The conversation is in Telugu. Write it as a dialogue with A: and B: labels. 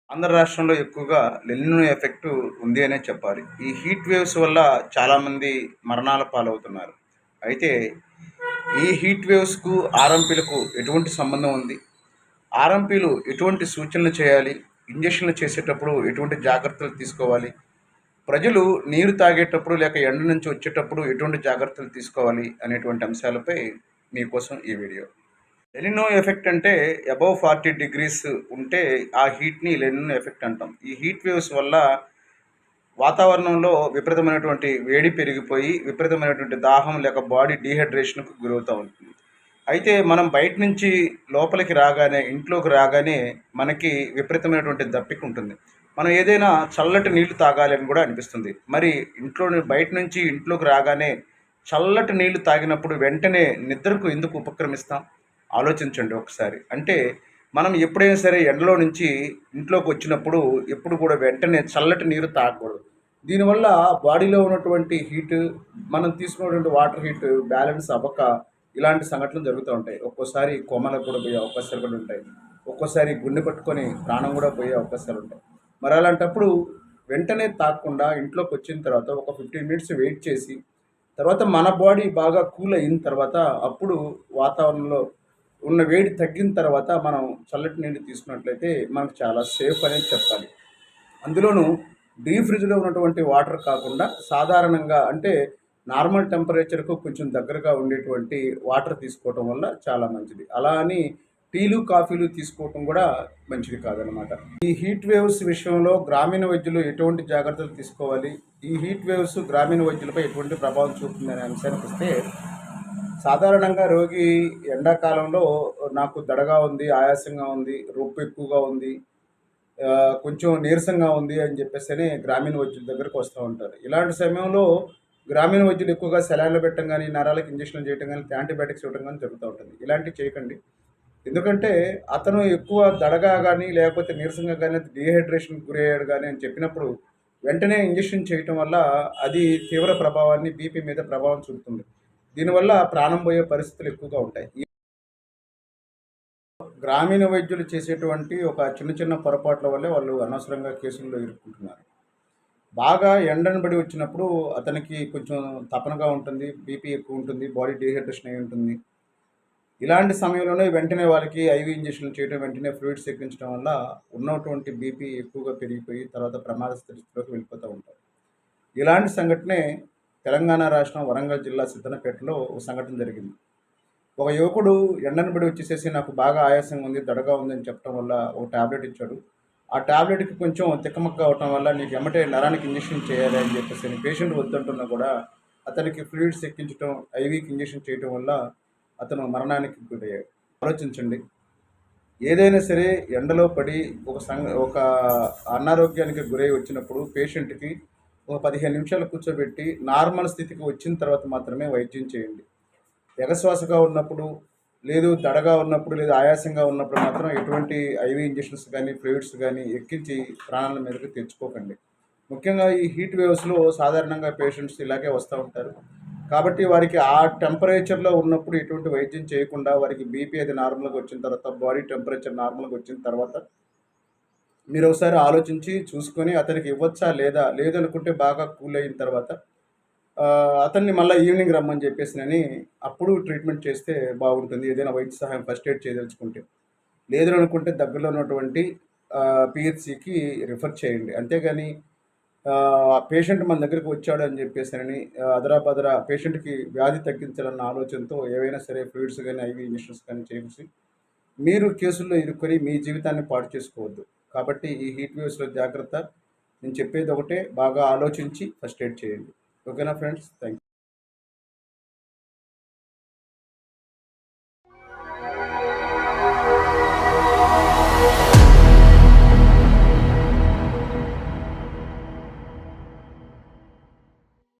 A: ఆంధ్ర రాష్ట్రంలో ఎక్కువగా ఎల్‌నినో ఎఫెక్ట్ ఉంది అనే చెప్పాలి. ఈ హీట్ వేవ్స్ వల్ల చాలామంది మరణాల పాలవుతున్నారు. అయితే ఈ హీట్ వేవ్స్‌కు, ఆర్ఎంపీలకు ఎటువంటి సంబంధం ఉంది? ఆర్ఎంపీలు ఎటువంటి సూచనలు చేయాలి? ఇంజెక్షన్లు చేసేటప్పుడు ఎటువంటి జాగ్రత్తలు తీసుకోవాలి? ప్రజలు నీరు తాగేటప్పుడు లేక ఎండ నుంచి వచ్చేటప్పుడు ఎటువంటి జాగ్రత్తలు తీసుకోవాలి? అనేటువంటి అంశాలపై మీకోసం ఈ వీడియో. ఎలినో ఎఫెక్ట్ అంటే అబవ్ 40 డిగ్రీస్ ఉంటే ఆ హీట్ని ఎలినో ఎఫెక్ట్ అంటాం. ఈ హీట్ వేవ్స్ వల్ల వాతావరణంలో విపరీతమైనటువంటి వేడి పెరిగిపోయి విపరీతమైనటువంటి దాహం లేక బాడీ డీహైడ్రేషన్కు గురవుతూ ఉంటుంది. అయితే మనం బయట నుంచి లోపలికి రాగానే ఇంట్లోకి రాగానే మనకి విపరీతమైనటువంటి దప్పిక ఉంటుంది. మనం ఏదైనా చల్లటి నీళ్లు తాగాలి అని కూడా అనిపిస్తుంది. మరి బయట నుంచి ఇంట్లోకి రాగానే చల్లటి నీళ్లు తాగినప్పుడు వెంటనే నిద్రకు ఎందుకు ఉపక్రమిస్తాం? ఆలోచించండి ఒకసారి. అంటే మనం ఎప్పుడైనా సరే ఎండలో నుంచి ఇంట్లోకి వచ్చినప్పుడు ఎప్పుడు కూడా వెంటనే చల్లటి నీరు తాగకూడదు. దీనివల్ల బాడీలో ఉన్నటువంటి హీటు, మనం తీసుకున్నటువంటి వాటర్ హీట్ బ్యాలెన్స్ అవ్వక ఇలాంటి సంఘటనలు జరుగుతూ ఉంటాయి. ఒక్కోసారి కోమలకు కూడా పోయే అవకాశాలు కూడా ఉంటాయి. ఒక్కోసారి గుండె పట్టుకొని ప్రాణం కూడా పోయే అవకాశాలు ఉంటాయి. మరి అలాంటప్పుడు వెంటనే తాగకుండా ఇంట్లోకి వచ్చిన తర్వాత ఒక 15 మినిట్స్ వెయిట్ చేసి తర్వాత మన బాడీ బాగా కూల్ అయిన తర్వాత అప్పుడు వాతావరణంలో ఉన్న వేడి తగ్గిన తర్వాత మనం చల్లటి నీళ్ళు తీసుకున్నట్లయితే మనకు చాలా సేఫ్ అనేది చెప్పాలి. అందులోనూ డీప్ ఫ్రిడ్జ్లో ఉన్నటువంటి వాటర్ కాకుండా సాధారణంగా అంటే నార్మల్ టెంపరేచర్కు కొంచెం దగ్గరగా ఉండేటువంటి వాటర్ తీసుకోవటం వల్ల చాలా మంచిది. అలా అని టీలు కాఫీలు తీసుకోవటం కూడా మంచిది కాదనమాట. ఈ హీట్ వేవ్స్ విషయంలో గ్రామీణ వైద్యులు ఎటువంటి జాగ్రత్తలు తీసుకోవాలి, ఈ హీట్ వేవ్స్ గ్రామీణ వైద్యులపై ఎటువంటి ప్రభావం చూపుతుందనే అంశానికి వస్తే, సాధారణంగా రోగి ఎండాకాలంలో నాకు దడగా ఉంది, ఆయాసంగా ఉంది, రొప్పు ఎక్కువగా ఉంది, కొంచెం నీరసంగా ఉంది అని చెప్పేసి గ్రామీణ వైద్యుల దగ్గరకు వస్తూ ఉంటారు. ఇలాంటి సమయంలో గ్రామీణ వైద్యులు ఎక్కువగా సెలైన్లు పెట్టడం కానీ, నరాలకు ఇంజక్షన్లు చేయడం కానీ, యాంటీబయాటిక్స్ ఇవ్వడం కానీ జరుగుతూ ఉంటుంది. ఇలాంటివి చేయకండి. ఎందుకంటే అతను ఎక్కువ దడగా కానీ లేకపోతే నీరసంగా కానీ డీహైడ్రేషన్కి గురయ్యాడు కానీ అని చెప్పినప్పుడు వెంటనే ఇంజక్షన్ చేయటం వల్ల అది తీవ్ర ప్రభావాన్ని బీపీ మీద ప్రభావం చూపుతుంది. దీనివల్ల ప్రాణం పోయే పరిస్థితులు ఎక్కువగా ఉంటాయి. గ్రామీణ వైద్యులు చేసేటువంటి ఒక చిన్న చిన్న పొరపాట్ల వల్లే వాళ్ళు అనవసరంగా కేసుల్లో ఇరుక్కుంటున్నారు. బాగా ఎండను బడి వచ్చినప్పుడు అతనికి కొంచెం తపనగా ఉంటుంది, బీపీ ఎక్కువ ఉంటుంది, బాడీ డీహైడ్రేషన్ అయి ఉంటుంది. ఇలాంటి సమయంలోనే వెంటనే వాళ్ళకి ఐవీ ఇంజక్షన్లు చేయడం, వెంటనే ఫ్లూయిడ్స్ ఎక్కించడం వల్ల ఉన్నటువంటి బీపీ ఎక్కువగా పెరిగిపోయి తర్వాత ప్రమాద స్థితిలోకి వెళ్ళిపోతూ ఉంటారు. ఇలాంటి సంఘటనే తెలంగాణ రాష్ట్రం వరంగల్ జిల్లా సిద్దనపేటలో ఒక సంఘటన జరిగింది. ఒక యువకుడు ఎండను బడి వచ్చేసేసి నాకు బాగా ఆయాసంగా ఉంది, దడగా ఉంది అని చెప్పడం వల్ల ఒక టాబ్లెట్ ఇచ్చాడు. ఆ టాబ్లెట్కి కొంచెం తిక్కమక్క అవటం వల్ల నీకు ఎమ్మటే నరానికి ఇంజక్షన్ చేయాలి అని చెప్పేసి పేషెంట్ వద్దంటున్నా కూడా అతనికి ఫ్లూయిడ్స్ ఎక్కించడం, ఐవీకి ఇంజక్షన్ చేయడం వల్ల అతను మరణానికి గురయ్యాడు. ఆలోచించండి. ఏదైనా సరే ఎండలో పడి ఒక అనారోగ్యానికి గురై వచ్చినప్పుడు పేషెంట్కి ఒక 15 నిమిషాలు కూర్చోబెట్టి నార్మల్ స్థితికి వచ్చిన తర్వాత మాత్రమే వైద్యం చేయండి. ఎగశ్వాసగా ఉన్నప్పుడు, లేదు దడగా ఉన్నప్పుడు, లేదు ఆయాసంగా ఉన్నప్పుడు మాత్రం ఎటువంటి ఐవీ ఇంజెక్షన్స్ కానీ, ఫ్లూయిడ్స్ కానీ ఎక్కించి ప్రాణాల మీదకి తెచ్చుకోకండి. ముఖ్యంగా ఈ హీట్ వేవ్స్లో సాధారణంగా పేషెంట్స్ ఇలాగే వస్తూ ఉంటారు. కాబట్టి వారికి ఆ టెంపరేచర్లో ఉన్నప్పుడు ఎటువంటి వైద్యం చేయకుండా వారికి బీపీ అది నార్మల్గా వచ్చిన తర్వాత, బాడీ టెంపరేచర్ నార్మల్గా వచ్చిన తర్వాత మీరు ఒకసారి ఆలోచించి చూసుకొని అతనికి ఇవ్వచ్చా లేదా, లేదనుకుంటే బాగా కూల్ అయిన తర్వాత అతన్ని మళ్ళీ ఈవినింగ్ రమ్మని చెప్పేసి అప్పుడు ట్రీట్మెంట్ చేస్తే బాగుంటుంది. ఏదైనా వైద్య సహాయం ఫస్ట్ ఎయిడ్ చేయదలుచుకుంటే. లేదు అనుకుంటే దగ్గరలో ఉన్నటువంటి పిహెచ్సికి రిఫర్ చేయండి. అంతేగాని పేషెంట్ మన దగ్గరికి వచ్చాడు అని చెప్పేసి అదరాబదరా పేషెంట్కి వ్యాధి తగ్గించాలన్న ఆలోచనతో ఏవైనా సరే ఫ్లూయిడ్స్ కానీ, ఐవీ ఇంజక్షన్స్ కానీ చేసి మీరు కేసుల్లో ఇరుక్కొని మీ జీవితాన్ని పాడు చేసుకోవద్దు. కాబట్టి ఈ హీట్ వేవ్స్లో జాగ్రత్త. నేను చెప్పేది ఒకటే, బాగా ఆలోచించి ఫస్ట్ ఎయిడ్ చేయండి. ఓకేనా ఫ్రెండ్స్? Thank you.